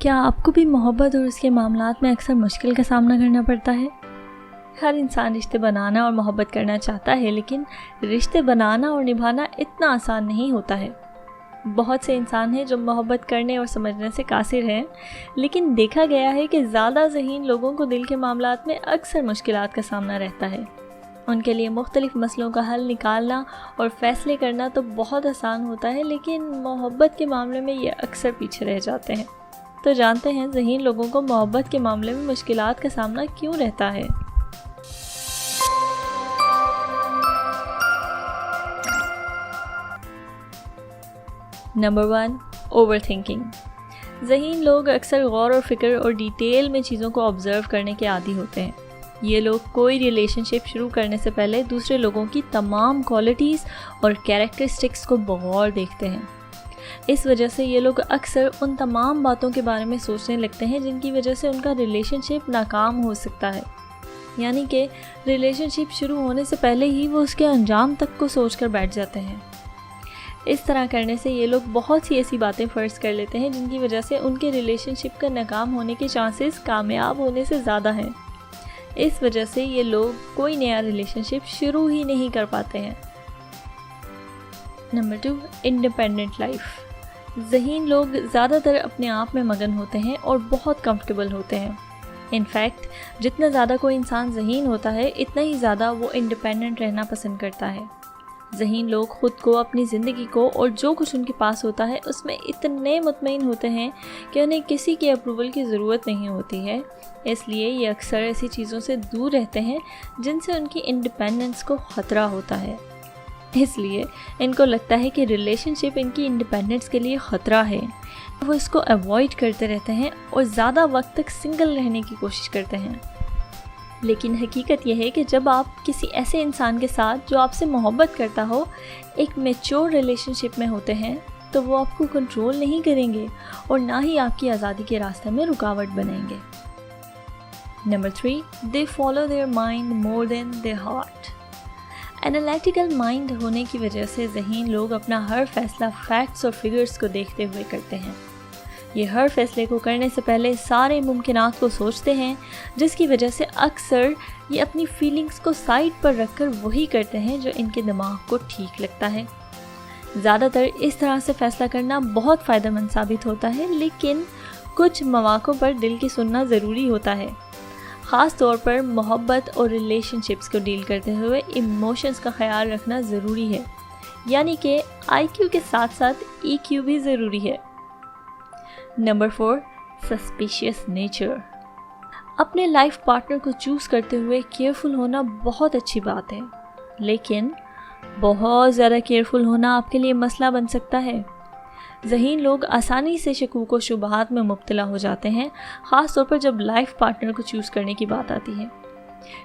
क्या आपको भी मोहब्बत और उसके मामलात में अक्सर मुश्किल का सामना करना पड़ता है? हर इंसान रिश्ते बनाना और मोहब्बत करना चाहता है, लेकिन रिश्ते बनाना और निभाना इतना आसान नहीं होता है। बहुत से इंसान हैं जो मोहब्बत करने और समझने से कासिर हैं, लेकिन देखा गया है कि ज़्यादा ज़हीन लोगों को दिल के मामलात में अक्सर मुश्किलात का सामना रहता है। उनके लिए मुख्तलिफ मसलों का हल निकालना और फ़ैसले करना तो बहुत आसान होता है, लेकिन मोहब्बत के मामले में ये अक्सर पीछे रह जाते हैं। तो जानते हैं ज़हीन लोगों को मोहब्बत के मामले में मुश्किलात का सामना क्यों रहता है। Number 1, over thinking. ज़हीन लोग अक्सर गौर और फिक्र और डिटेल में चीज़ों को ऑब्ज़र्व करने के आदी होते हैं। ये लोग कोई रिलेशनशिप शुरू करने से पहले दूसरे लोगों की तमाम क्वालिटीज़ और कैरेक्टरिस्टिक्स को बगौर देखते हैं। इस वजह से ये लोग अक्सर उन तमाम बातों के बारे में सोचने लगते हैं जिनकी वजह से उनका रिलेशनशिप नाकाम हो सकता है। यानी कि रिलेशनशिप शुरू होने से पहले ही वो उसके अंजाम तक को सोच कर बैठ जाते हैं। इस तरह करने से ये लोग बहुत सी ऐसी बातें फ़र्ज़ कर लेते हैं जिनकी वजह से उनके रिलेशनशिप का नाकाम होने के चांसेस कामयाब होने से ज़्यादा हैं। इस वजह से ये लोग कोई नया रिलेशनशिप शुरू ही नहीं कर पाते हैं। Number 2, independent life. ज़हीन लोग ज़्यादातर अपने आप में मगन होते हैं और बहुत कंफर्टेबल होते हैं। इनफैक्ट जितना ज़्यादा कोई इंसान ज़हीन होता है, इतना ही ज़्यादा वो इंडिपेंडेंट रहना पसंद करता है। ज़हीन लोग ख़ुद को, अपनी ज़िंदगी को और जो कुछ उनके पास होता है उसमें इतने मुतमईन होते हैं कि उन्हें किसी के अप्रूवल की ज़रूरत नहीं होती है। इसलिए ये अक्सर ऐसी चीज़ों से दूर रहते हैं जिनसे उनकी इंडिपेंडेंस को ख़तरा होता है। इसलिए इनको लगता है कि रिलेशनशिप इनकी इंडिपेंडेंस के लिए ख़तरा है। वो इसको अवॉइड करते रहते हैं और ज़्यादा वक्त तक सिंगल रहने की कोशिश करते हैं। लेकिन हकीकत यह है कि जब आप किसी ऐसे इंसान के साथ जो आपसे मोहब्बत करता हो एक मैच्योर रिलेशनशिप में होते हैं, तो वो आपको कंट्रोल नहीं करेंगे और ना ही आपकी आज़ादी के रास्ते में रुकावट बनेंगे। Number 3, they follow their mind more than their heart. Analytical mind होने की वजह से ज़हीन लोग अपना हर फैसला फैक्ट्स और फिगर्स को देखते हुए करते हैं। ये हर फैसले को करने से पहले सारे मुमकिनात को सोचते हैं, जिसकी वजह से अक्सर ये अपनी फीलिंग्स को साइड पर रखकर वही करते हैं जो इनके दिमाग को ठीक लगता है। ज़्यादातर इस तरह से फ़ैसला करना बहुत फ़ायदेमंद साबित होता है, लेकिन कुछ मौक़ों पर दिल की सुनना ज़रूरी होता है। ख़ास तौर पर मोहब्बत और रिलेशनशिप्स को डील करते हुए इमोशंस का ख्याल रखना ज़रूरी है, यानी कि IQ के साथ साथ EQ भी ज़रूरी है। Number 4, suspicious nature. अपने लाइफ पार्टनर को चूज़ करते हुए केयरफुल होना बहुत अच्छी बात है, लेकिन बहुत ज़्यादा केयरफुल होना आपके लिए मसला बन सकता है। ज़हीन लोग आसानी से शकूक व शुबहात में मुब्तला हो जाते हैं, ख़ास तौर पर जब लाइफ पार्टनर को चूज़ करने की बात आती है।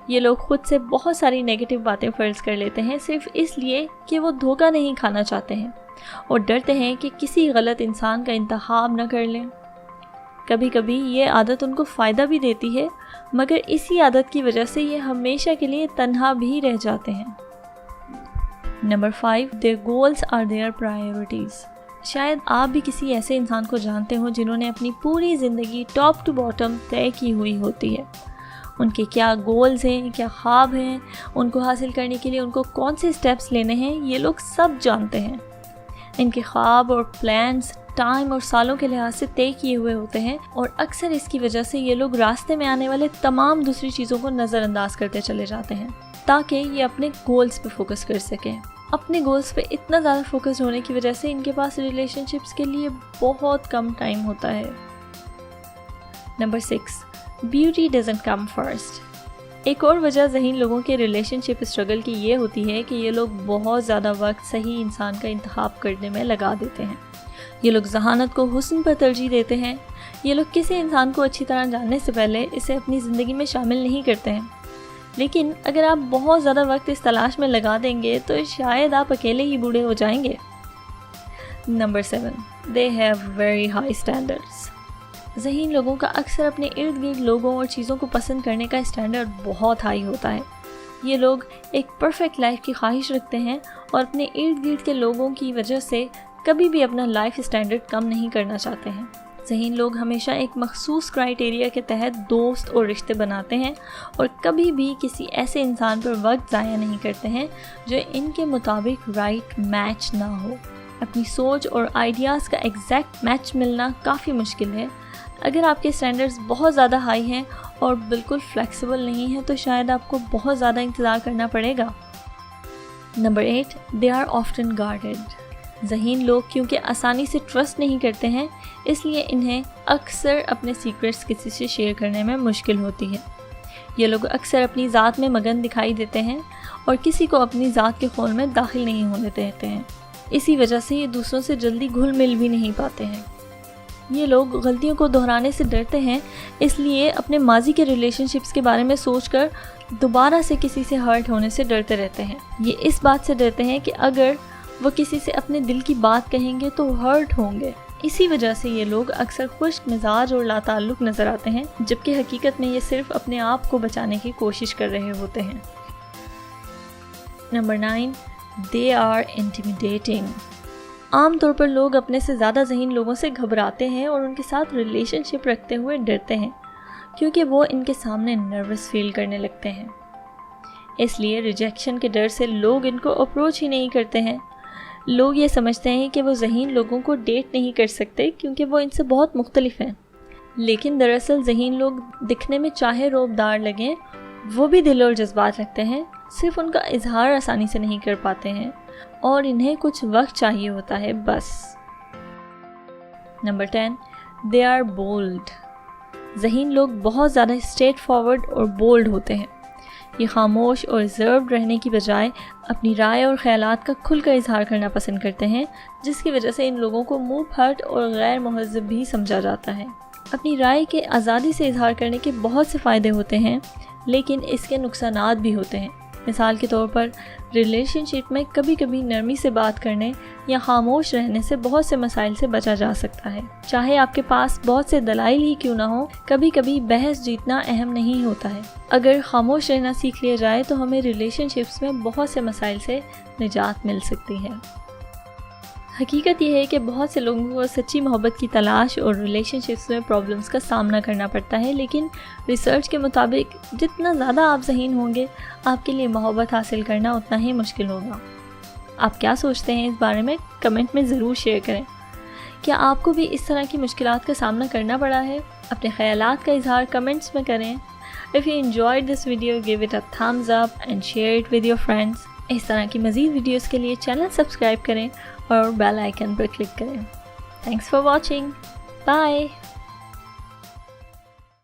ये लोग ख़ुद से बहुत सारी नेगेटिव बातें फ़र्ज़ कर लेते हैं सिर्फ इसलिए कि वो धोखा नहीं खाना चाहते हैं और डरते हैं कि किसी गलत इंसान का इंतखाब न कर लें। कभी कभी ये आदत उनको फ़ायदा भी देती है, मगर इसी आदत की वजह से ये हमेशा के लिए तन्हा भी रह जाते हैं। Number 5, their goals are their priorities. शायद आप भी किसी ऐसे इंसान को जानते हो जिन्होंने अपनी पूरी ज़िंदगी टॉप टू बॉटम तय की हुई होती है। उनके क्या गोल्स हैं, क्या ख्वाब हैं, उनको हासिल करने के लिए उनको कौन से स्टेप्स लेने हैं, ये लोग सब जानते हैं। इनके ख्वाब और प्लान्स टाइम और सालों के लिहाज से तय किए हुए होते हैं और अक्सर इसकी वजह से ये लोग रास्ते में आने वाले तमाम दूसरी चीज़ों को नज़रअंदाज करते चले जाते हैं ताकि ये अपने गोल्स पे फोकस कर सकें। अपने गोल्स पे इतना ज़्यादा फोकस होने की वजह से इनके पास रिलेशनशिप्स के लिए बहुत कम टाइम होता है। Number 6, beauty doesn't come first. एक और वजह ज़हीन लोगों के रिलेशनशिप स्ट्रगल की ये होती है कि ये लोग बहुत ज़्यादा वक्त सही इंसान का इंतखाब करने में लगा देते हैं। ये लोग ज़हानत को हुस्न पर तरजीह देते हैं। ये लोग किसी इंसान को अच्छी तरह जानने से पहले इसे अपनी ज़िंदगी में शामिल नहीं करते हैं। लेकिन अगर आप बहुत ज़्यादा वक्त इस तलाश में लगा देंगे तो शायद आप अकेले ही बूढ़े हो जाएंगे। Number 7, they have very high standards. ज़हीन लोगों का अक्सर अपने इर्द गिर्द लोगों और चीज़ों को पसंद करने का स्टैंडर्ड बहुत हाई होता है। ये लोग एक परफेक्ट लाइफ की ख्वाहिश रखते हैं और अपने इर्द गिर्द के लोगों की वजह से कभी भी अपना लाइफ स्टैंडर्ड कम नहीं करना चाहते हैं। ذہین لوگ ہمیشہ ایک مخصوص کرائٹیریا کے تحت دوست اور رشتے بناتے ہیں اور کبھی بھی کسی ایسے انسان پر وقت ضائع نہیں کرتے ہیں جو ان کے مطابق رائٹ میچ نہ ہو۔ اپنی سوچ اور آئیڈیاز کا ایگزیکٹ میچ ملنا کافی مشکل ہے۔ اگر آپ کے اسٹینڈرڈز بہت زیادہ ہائی ہیں اور بالکل فلیکسیبل نہیں ہیں تو شاید آپ کو بہت زیادہ انتظار کرنا پڑے گا۔ Number 8، they are often guarded. ذہین لوگ کیونکہ آسانی سے ٹرسٹ نہیں کرتے ہیں، اس لیے انہیں اکثر اپنے سیکرٹس کسی سے شیئر کرنے میں مشکل ہوتی ہے۔ یہ لوگ اکثر اپنی ذات میں مگن دکھائی دیتے ہیں اور کسی کو اپنی ذات کے خول میں داخل نہیں ہونے دیتے ہیں۔ اسی وجہ سے یہ دوسروں سے جلدی گھل مل بھی نہیں پاتے ہیں۔ یہ لوگ غلطیوں کو دہرانے سے ڈرتے ہیں، اس لیے اپنے ماضی کے ریلیشن شپس کے بارے میں سوچ کر دوبارہ سے کسی سے ہرٹ ہونے سے ڈرتے رہتے ہیں۔ یہ اس بات سے ڈرتے ہیں کہ اگر وہ کسی سے اپنے دل کی بات کہیں گے تو ہرٹ ہوں گے۔ اسی وجہ سے یہ لوگ اکثر خشک مزاج اور لا تعلق نظر آتے ہیں، جبکہ حقیقت میں یہ صرف اپنے آپ کو بچانے کی کوشش کر رہے ہوتے ہیں۔ Number 9، they are intimidating۔ عام طور پر لوگ اپنے سے زیادہ ذہین لوگوں سے گھبراتے ہیں اور ان کے ساتھ ریلیشن شپ رکھتے ہوئے ڈرتے ہیں، کیونکہ وہ ان کے سامنے نروس فیل کرنے لگتے ہیں۔ اس لیے ریجیکشن کے ڈر سے لوگ ان کو اپروچ ہی نہیں کرتے ہیں۔ لوگ یہ سمجھتے ہیں کہ وہ ذہین لوگوں کو ڈیٹ نہیں کر سکتے کیونکہ وہ ان سے بہت مختلف ہیں، لیکن دراصل ذہین لوگ دکھنے میں چاہے روبدار لگیں، وہ بھی دل اور جذبات رکھتے ہیں، صرف ان کا اظہار آسانی سے نہیں کر پاتے ہیں اور انہیں کچھ وقت چاہیے ہوتا ہے بس۔ Number 10، they are bold۔ ذہین لوگ بہت زیادہ اسٹریٹ فارورڈ اور بولڈ ہوتے ہیں۔ یہ خاموش اور ریزروڈ رہنے کی بجائے اپنی رائے اور خیالات کا کھل کر اظہار کرنا پسند کرتے ہیں، جس کی وجہ سے ان لوگوں کو منہ پھٹ اور غیر مہذب بھی سمجھا جاتا ہے۔ اپنی رائے کے آزادی سے اظہار کرنے کے بہت سے فائدے ہوتے ہیں، لیکن اس کے نقصانات بھی ہوتے ہیں۔ مثال کے طور پر ریلیشن شپ میں کبھی کبھی نرمی سے بات کرنے یا خاموش رہنے سے بہت سے مسائل سے بچا جا سکتا ہے۔ چاہے آپ کے پاس بہت سے دلائل ہی کیوں نہ ہوں، کبھی کبھی بحث جیتنا اہم نہیں ہوتا ہے۔ اگر خاموش رہنا سیکھ لیا جائے تو ہمیں ریلیشن شپس میں بہت سے مسائل سے نجات مل سکتی ہے۔ حقیقت یہ ہے کہ بہت سے لوگوں کو سچی محبت کی تلاش اور ریلیشن شپس میں پرابلمس کا سامنا کرنا پڑتا ہے، لیکن ریسرچ کے مطابق جتنا زیادہ آپ ذہین ہوں گے، آپ کے لیے محبت حاصل کرنا اتنا ہی مشکل ہوگا۔ آپ کیا سوچتے ہیں اس بارے میں؟ کمنٹ میں ضرور شیئر کریں۔ کیا آپ کو بھی اس طرح کی مشکلات کا سامنا کرنا پڑا ہے؟ اپنے خیالات کا اظہار کمنٹس میں کریں۔ If you enjoyed this video, give it a thumbs up and share it with your friends۔ اس طرح کی مزید ویڈیوز کے لیے چینل سبسکرائب کریں اور بیل آئیکن پر کلک کریں۔ Thanks for watching. Bye.